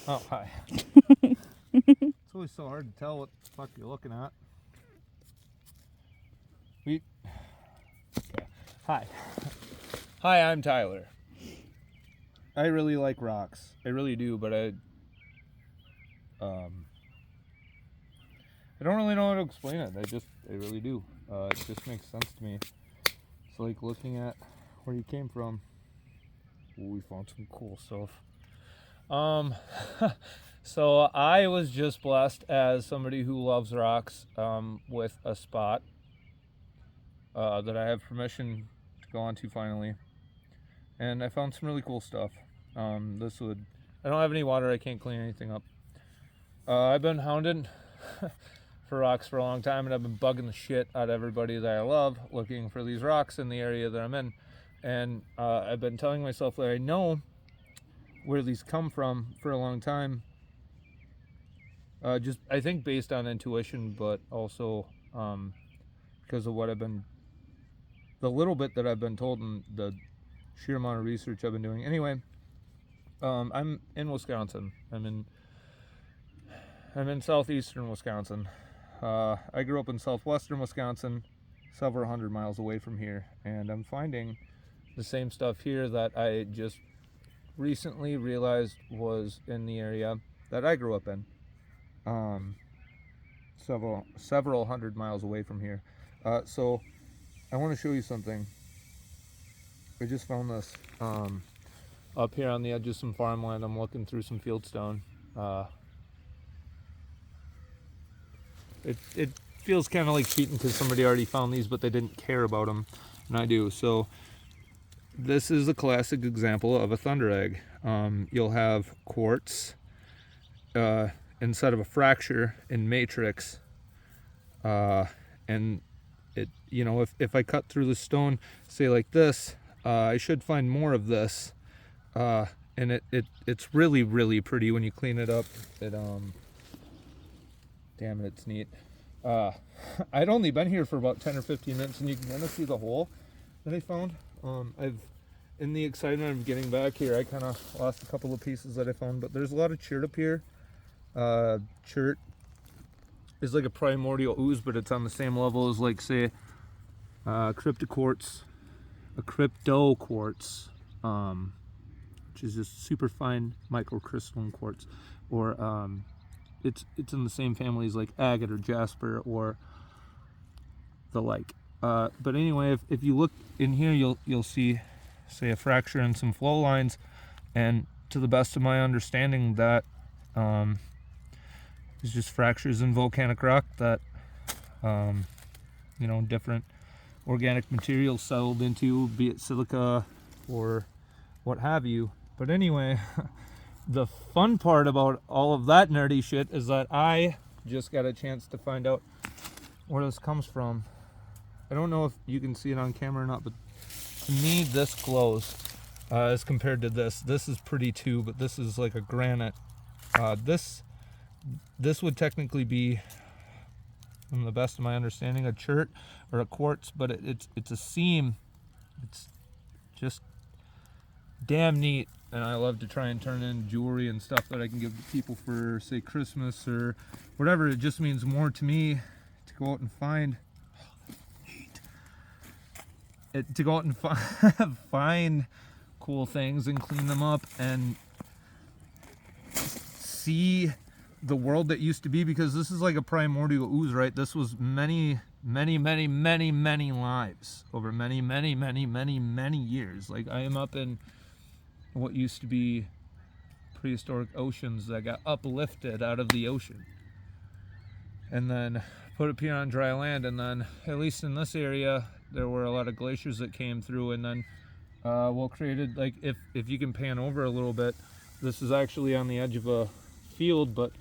Oh, hi. It's always so hard to tell what the fuck you're looking at. Okay. Hi. Hi, I'm Tyler. I really like rocks. I really do, but I don't really know how to explain it. I really do. It just makes sense to me. It's like looking at where you came from. Ooh, we found some cool stuff. So I was just blessed as somebody who loves rocks with a spot that I have permission to go on to finally, and I found some really cool stuff. I don't have any water. I can't clean anything up. I've been hounding for rocks for a long time, and I've been bugging the shit out of everybody that I love looking for these rocks in the area that I'm in, and I've been telling myself that I know where these come from for a long time. Just I think based on intuition, but also because of the little bit that I've been told and the sheer amount of research I've been doing. Anyway, I'm in Wisconsin. I'm in southeastern Wisconsin. I grew up in southwestern Wisconsin, several hundred miles away from here, and I'm finding the same stuff here that I just recently realized was in the area that I grew up in. Several hundred miles away from here. So I want to show you something. I just found this up here on the edge of some farmland. I'm looking through some fieldstone. It feels kind of like cheating because somebody already found these, but they didn't care about them, and I do. So this is a classic example of a thunder egg. You'll have quartz instead of a fracture in matrix, and it, if I cut through the stone, say like this, I should find more of this, and it's really, really pretty when you clean it up. Damn it, it's neat. I'd only been here for about 10 or 15 minutes, and you can kind of see the hole that I found. In the excitement of getting back here, I kind of lost a couple of pieces that I found, but there's a lot of chert up here. Chert is like a primordial ooze, but it's on the same level as, like, say, crypto quartz, which is just super fine microcrystalline quartz, or it's in the same family as like agate or jasper or the like. But anyway, if you look in here, you'll see, say, a fracture and some flow lines, and to the best of my understanding, that is just fractures in volcanic rock that different organic materials settled into, be it silica or what have you. But anyway, the fun part about all of that nerdy shit is that I just got a chance to find out where this comes from. I don't know if you can see it on camera or not, but to me this glows as compared to this. This is pretty too, but this is like a granite. This would technically be, from the best of my understanding, a chert or a quartz, but it's a seam. It's just damn neat, and I love to try and turn in jewelry and stuff that I can give to people for, say, Christmas or whatever. It just means more to me to go out and find find cool things and clean them up and see the world that used to be, because this is like a primordial ooze, right? This was many lives over many years. Like, I am up in what used to be prehistoric oceans that got uplifted out of the ocean and then put up here on dry land, and then, at least in this area, there were a lot of glaciers that came through, and then created, like, if you can pan over a little bit, this is actually on the edge of a field, but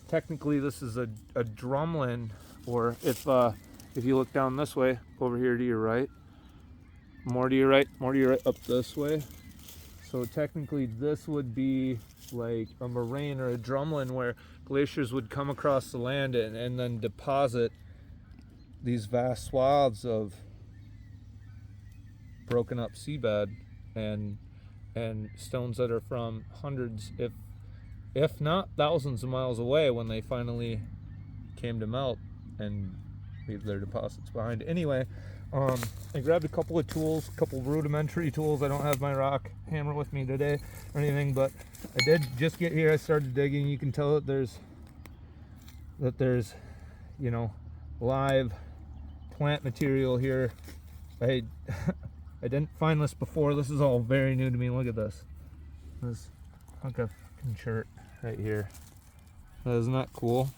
technically this is a drumlin, or if you look down this way, over here to your right, more to your right, up this way. So technically this would be like a moraine or a drumlin where glaciers would come across the land and then deposit these vast swaths of broken up seabed and stones that are from hundreds, if if not thousands of miles away, when they finally came to melt and leave their deposits behind. Anyway, I grabbed a couple of tools, a couple rudimentary tools. I don't have my rock hammer with me today or anything, but I did just get here. I started digging. You can tell that there's you know, live plant material here. I didn't find this before. This is all very new to me. Look at this hunk of shirt right here. Isn't that cool?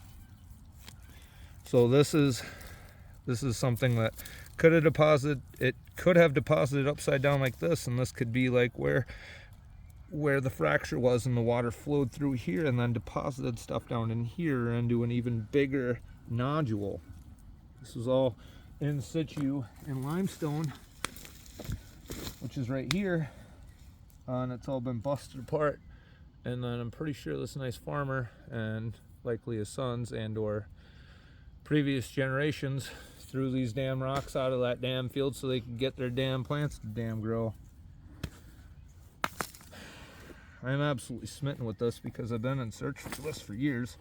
So this is something that could have deposited upside down like this, and this could be like where the fracture was, and the water flowed through here and then deposited stuff down in here into an even bigger nodule. This is all in situ in limestone, which is right here, and it's all been busted apart. And then I'm pretty sure this nice farmer, and likely his sons and or previous generations, threw these damn rocks out of that damn field so they could get their damn plants to damn grow. I'm absolutely smitten with this because I've been in search for this for years,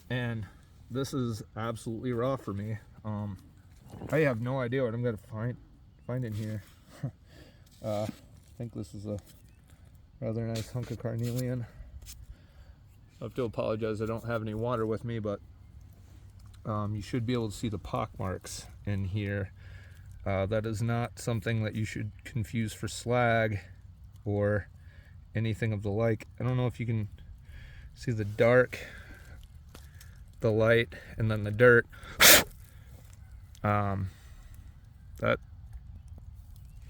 and this is absolutely raw for me. I have no idea what I'm gonna find in here. I think this is a rather nice hunk of carnelian. I have to apologize, I don't have any water with me, but you should be able to see the pock marks in here. That is not something that you should confuse for slag or anything of the like. I don't know if you can see the dark, the light, and then the dirt.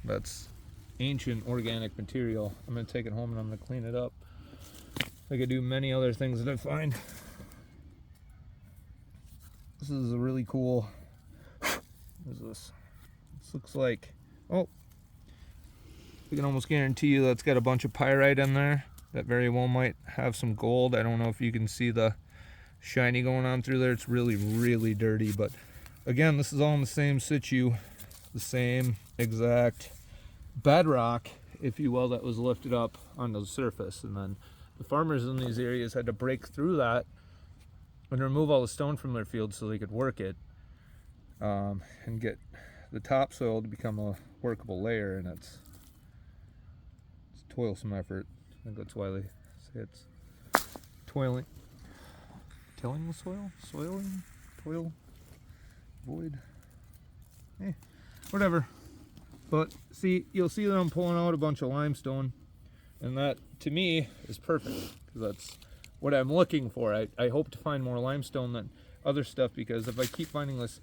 That's ancient organic material. I'm going to take it home and I'm going to clean it up. I could do many other things that I find. This is a really cool, what is this? This looks like, oh, I can almost guarantee you that's got a bunch of pyrite in there. That very well might have some gold. I don't know if you can see the shiny going on through there. It's really, really dirty. But again, this is all in the same situ, the same exact bedrock, if you will, that was lifted up onto the surface. And then the farmers in these areas had to break through that and remove all the stone from their fields so they could work it, and get the topsoil to become a workable layer. And it's toilsome effort. I think that's why they say it's tilling the soil, toil, void, whatever. But see, you'll see that I'm pulling out a bunch of limestone, and that to me is perfect, because that's what I'm looking for. I hope to find more limestone than other stuff, because if I keep finding this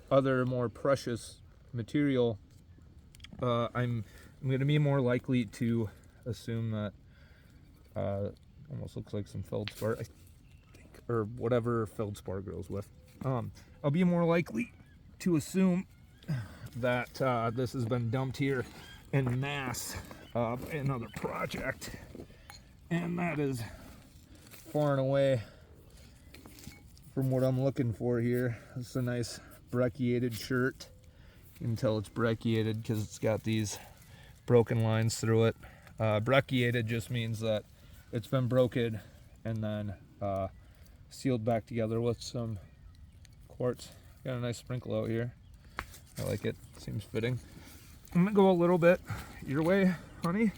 other more precious material, I'm going to be more likely to assume that almost looks like some feldspar, I think, or whatever feldspar grows with. I'll be more likely to assume that this has been dumped here in mass by another project, and that is far and away from what I'm looking for here. It's a nice brecciated shirt. You can tell it's brecciated because it's got these broken lines through it. Brecciated just means that it's been broken and then sealed back together with some quartz. Got a nice sprinkle out here. I like it. Seems fitting. I'm gonna go a little bit your way, honey.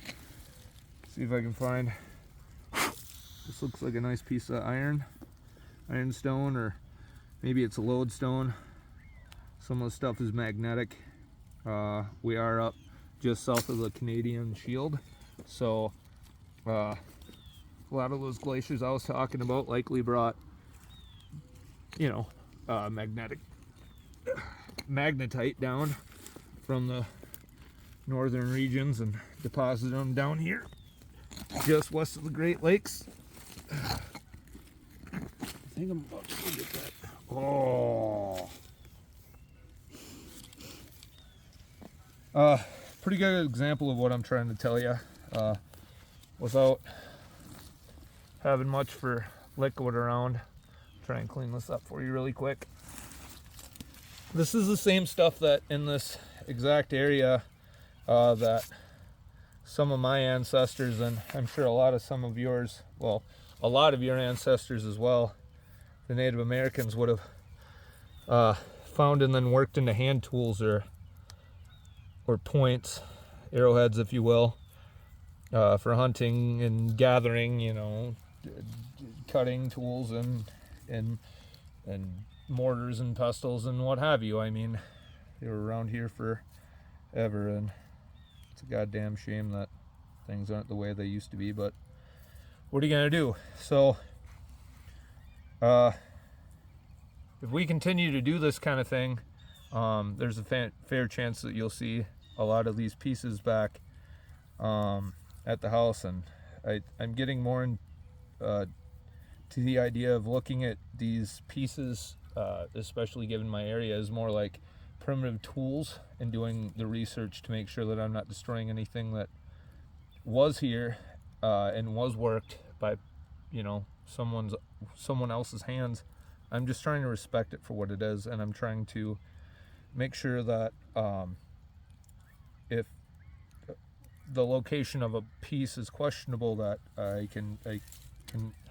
See if I can find. This looks like a nice piece of ironstone, or maybe it's a lodestone. Some of the stuff is magnetic. We are up just south of the Canadian Shield, so a lot of those glaciers I was talking about likely brought, magnetite down from the northern regions and deposited them down here just west of the Great Lakes. I think I'm about to go get that. Oh, pretty good example of what I'm trying to tell you, without having much for liquid around. Try and clean this up for you really quick. This is the same stuff that in this exact area that some of my ancestors, and I'm sure a lot of some of yours, well, a lot of your ancestors as well, the Native Americans, would have found and then worked into hand tools or points, arrowheads, if you will, for hunting and gathering, you know, cutting tools and mortars and pestles and what have you. I mean, they were around here forever, and it's a goddamn shame that things aren't the way they used to be, but what are you gonna do? So if we continue to do this kind of thing, there's a fair chance that you'll see a lot of these pieces back at the house. And I'm getting more to the idea of looking at these pieces, especially given my area, as more like primitive tools, and doing the research to make sure that I'm not destroying anything that was here and was worked by, you know, someone else's hands. I'm just trying to respect it for what it is, and I'm trying to make sure that if the location of a piece is questionable, that I can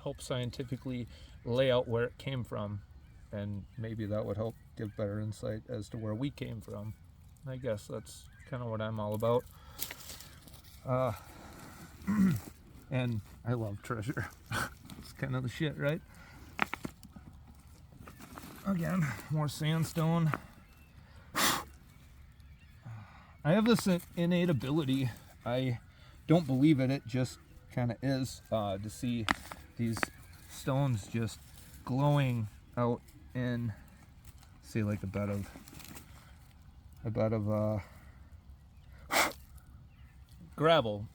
help scientifically lay out where it came from, and maybe that would help give better insight as to where we came from. I guess that's kind of what I'm all about. And I love treasure. It's kind of the shit, right? Again, more sandstone. I have this innate ability, I don't believe it just kind of is, to see these stones just glowing out in, say, like a bed of gravel.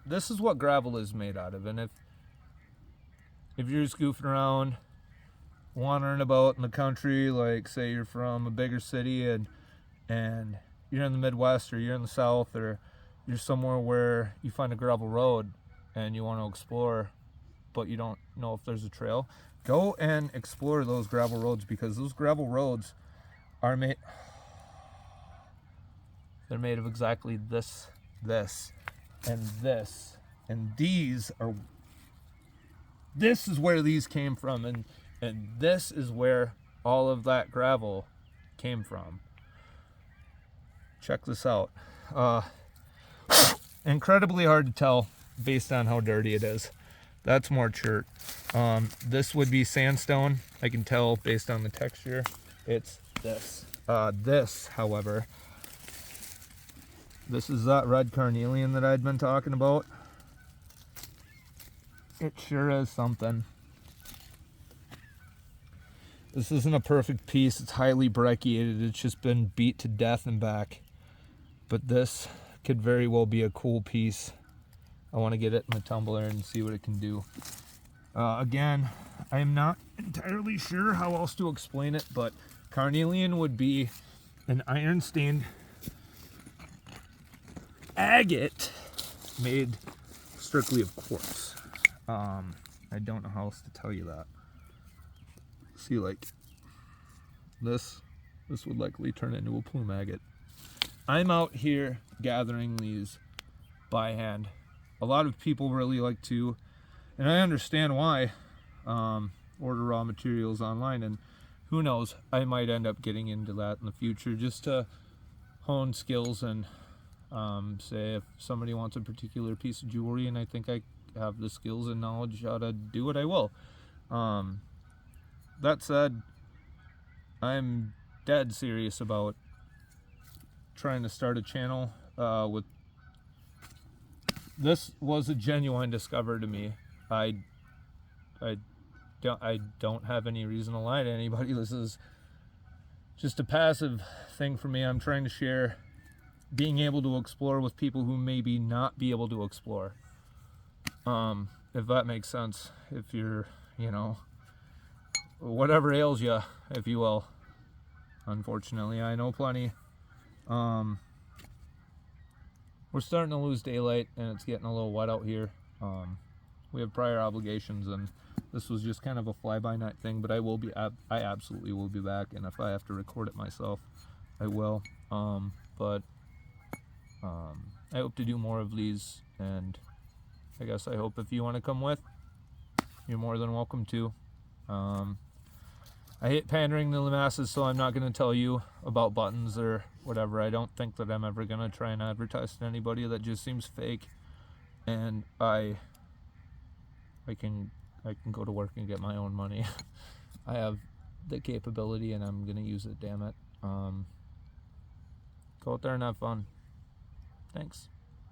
This is what gravel is made out of, and if you're just goofing around, wandering about in the country, like say you're from a bigger city and you're in the Midwest, or you're in the South, or you're somewhere where you find a gravel road and you want to explore, but you don't know if there's a trail, go and explore those gravel roads, because those gravel roads are made of exactly this, and this, and these are, this is where these came from, and this is where all of that gravel came from. Check this out. Incredibly hard to tell based on how dirty it is. That's more chert. This would be sandstone. I can tell based on the texture. It's this. This, however, this is that red carnelian that I'd been talking about. It sure is something. This isn't a perfect piece. It's highly brecciated. It's just been beat to death and back. But this could very well be a cool piece. I want to get it in the tumbler and see what it can do. Again, I am not entirely sure how else to explain it, but carnelian would be an iron-stained agate made strictly of quartz. I don't know how else to tell you that. See, like this would likely turn into a plume agate. I'm out here gathering these by hand. A lot of people really like to, and I understand why, order raw materials online, and who knows, I might end up getting into that in the future, just to hone skills and say if somebody wants a particular piece of jewelry and I think I have the skills and knowledge how to do it, I will. That said, I'm dead serious about trying to start a channel with. This was a genuine discovery to me. I don't have any reason to lie to anybody. This is just a passive thing for me. I'm trying to share being able to explore with people who maybe not be able to explore. If that makes sense. If you're, you know, whatever ails you, if you will. Unfortunately, I know plenty. We're starting to lose daylight, and it's getting a little wet out here. We have prior obligations, and this was just kind of a fly-by-night thing, but I absolutely will be back, and if I have to record it myself, I will. But I hope to do more of these, and I guess I hope if you want to come with, you're more than welcome to. I hate pandering to the masses, so I'm not going to tell you about buttons or whatever. I don't think that I'm ever going to try and advertise to anybody. That just seems fake. And I can go to work and get my own money. I have the capability, and I'm going to use it, damn it. Go out there and have fun. Thanks.